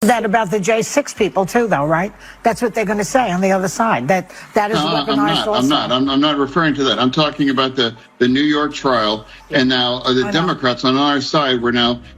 That about the J6 people too, though, right? That's what they're going to say on the other side. That is weaponized also. I'm not referring to that. I'm talking about the New York trial, and now the Democrats on our side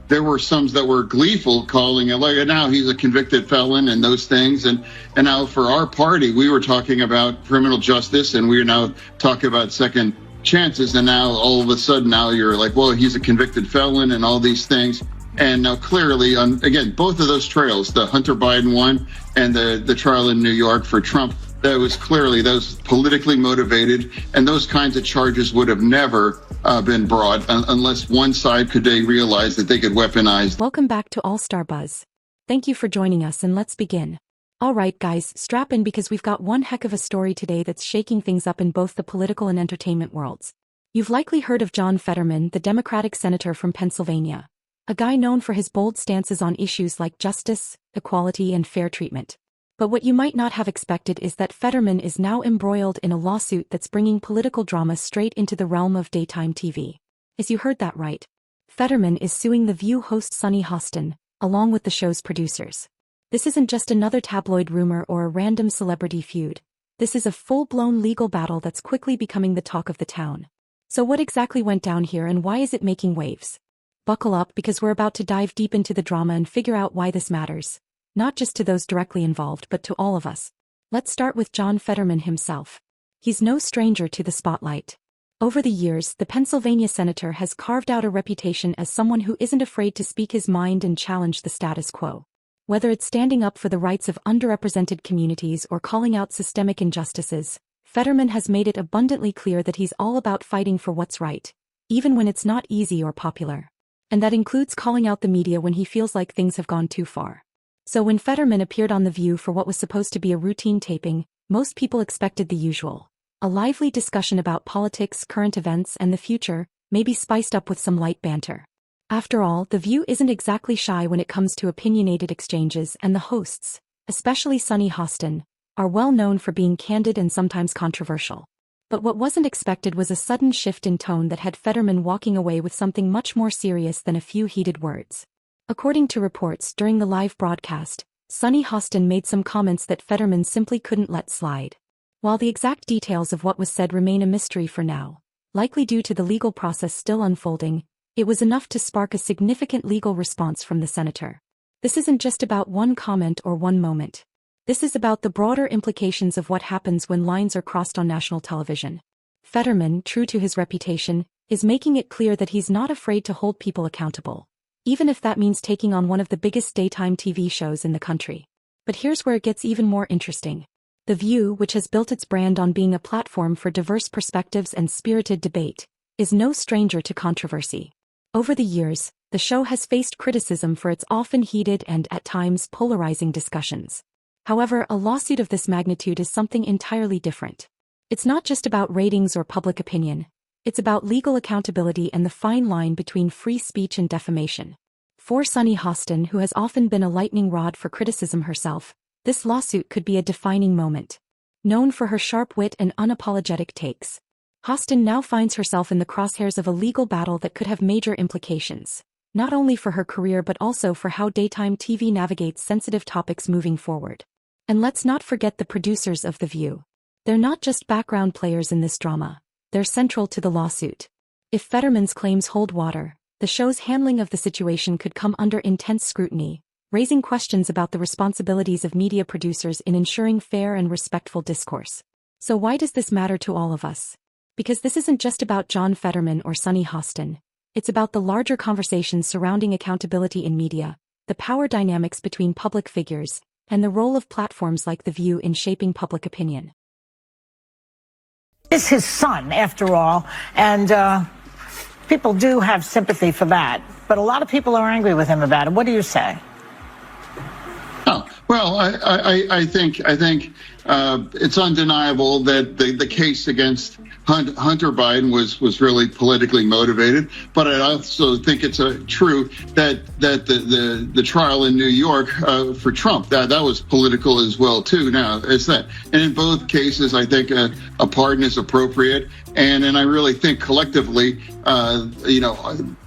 there were some that were gleeful, calling it like now he's a convicted felon and those things, and now for our party we were talking about criminal justice, and we are now talking about second chances, and now all of a sudden now you're like, well, he's a convicted felon and all these things. And now clearly, again, both of those trials, the Hunter Biden one and the trial in New York for Trump, that was politically motivated, and those kinds of charges would have never been brought unless one side could realize that they could weaponize. Welcome back to All Star Buzz. Thank you for joining us, and let's begin. All right, guys, strap in because we've got one heck of a story today that's shaking things up in both the political and entertainment worlds. You've likely heard of John Fetterman, the Democratic senator from Pennsylvania. A guy known for his bold stances on issues like justice, equality, and fair treatment. But what you might not have expected is that Fetterman is now embroiled in a lawsuit that's bringing political drama straight into the realm of daytime TV. As you heard that right. Fetterman is suing The View host Sunny Hostin, along with the show's producers. This isn't just another tabloid rumor or a random celebrity feud. This is a full-blown legal battle that's quickly becoming the talk of the town. So what exactly went down here, and why is it making waves? Buckle up because we're about to dive deep into the drama and figure out why this matters, not just to those directly involved but to all of us. Let's start with John Fetterman himself. He's no stranger to the spotlight. Over the years, the Pennsylvania senator has carved out a reputation as someone who isn't afraid to speak his mind and challenge the status quo. Whether it's standing up for the rights of underrepresented communities or calling out systemic injustices, Fetterman has made it abundantly clear that he's all about fighting for what's right, even when it's not easy or popular. And that includes calling out the media when he feels like things have gone too far. So when Fetterman appeared on The View for what was supposed to be a routine taping, most people expected the usual. A lively discussion about politics, current events, and the future, maybe spiced up with some light banter. After all, The View isn't exactly shy when it comes to opinionated exchanges, and the hosts, especially Sunny Hostin, are well known for being candid and sometimes controversial. But what wasn't expected was a sudden shift in tone that had Fetterman walking away with something much more serious than a few heated words. According to reports during the live broadcast, Sunny Hostin made some comments that Fetterman simply couldn't let slide. While the exact details of what was said remain a mystery for now, likely due to the legal process still unfolding, it was enough to spark a significant legal response from the senator. This isn't just about one comment or one moment. This is about the broader implications of what happens when lines are crossed on national television. Fetterman, true to his reputation, is making it clear that he's not afraid to hold people accountable, even if that means taking on one of the biggest daytime TV shows in the country. But here's where it gets even more interesting. The View, which has built its brand on being a platform for diverse perspectives and spirited debate, is no stranger to controversy. Over the years, the show has faced criticism for its often heated and, at times, polarizing discussions. However, a lawsuit of this magnitude is something entirely different. It's not just about ratings or public opinion. It's about legal accountability and the fine line between free speech and defamation. For Sunny Hostin, who has often been a lightning rod for criticism herself, this lawsuit could be a defining moment. Known for her sharp wit and unapologetic takes, Hostin now finds herself in the crosshairs of a legal battle that could have major implications, not only for her career but also for how daytime TV navigates sensitive topics moving forward. And let's not forget the producers of The View. They're not just background players in this drama, they're central to the lawsuit. If Fetterman's claims hold water, the show's handling of the situation could come under intense scrutiny, raising questions about the responsibilities of media producers in ensuring fair and respectful discourse. So why does this matter to all of us? Because this isn't just about John Fetterman or Sunny Hostin. It's about the larger conversations surrounding accountability in media, the power dynamics between public figures, and the role of platforms like The View in shaping public opinion. It's his son, after all, and people do have sympathy for that. But a lot of people are angry with him about it. What do you say? Oh, well, I think it's undeniable that the case against Hunter Biden was really politically motivated, but I also think it's true that the trial in New York for Trump that was political as well too. Now it's that, and in both cases, I think a pardon is appropriate, and I really think collectively,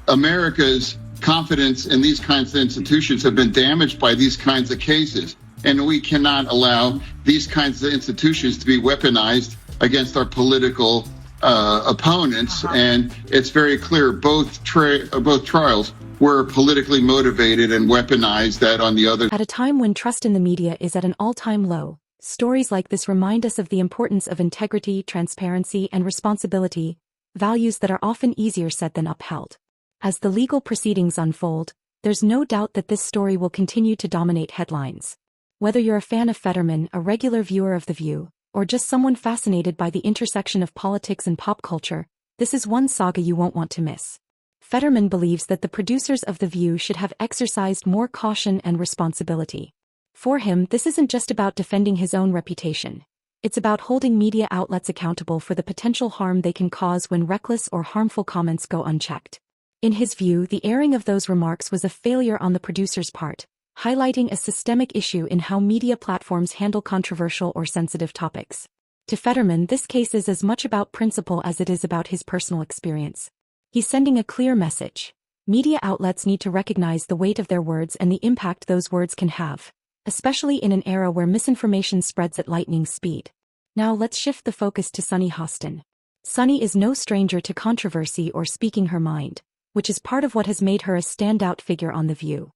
America's confidence in these kinds of institutions have been damaged by these kinds of cases. And we cannot allow these kinds of institutions to be weaponized against our political opponents. And it's very clear both trials were politically motivated and weaponized that on the other. At a time when trust in the media is at an all-time low, stories like this remind us of the importance of integrity, transparency, and responsibility, values that are often easier said than upheld. As the legal proceedings unfold, there's no doubt that this story will continue to dominate headlines. Whether you're a fan of Fetterman, a regular viewer of The View, or just someone fascinated by the intersection of politics and pop culture, this is one saga you won't want to miss. Fetterman believes that the producers of The View should have exercised more caution and responsibility. For him, this isn't just about defending his own reputation. It's about holding media outlets accountable for the potential harm they can cause when reckless or harmful comments go unchecked. In his view, the airing of those remarks was a failure on the producer's part, highlighting a systemic issue in how media platforms handle controversial or sensitive topics. To Fetterman, this case is as much about principle as it is about his personal experience. He's sending a clear message. Media outlets need to recognize the weight of their words and the impact those words can have, especially in an era where misinformation spreads at lightning speed. Now let's shift the focus to Sunny Hostin. Sunny is no stranger to controversy or speaking her mind, which is part of what has made her a standout figure on The View.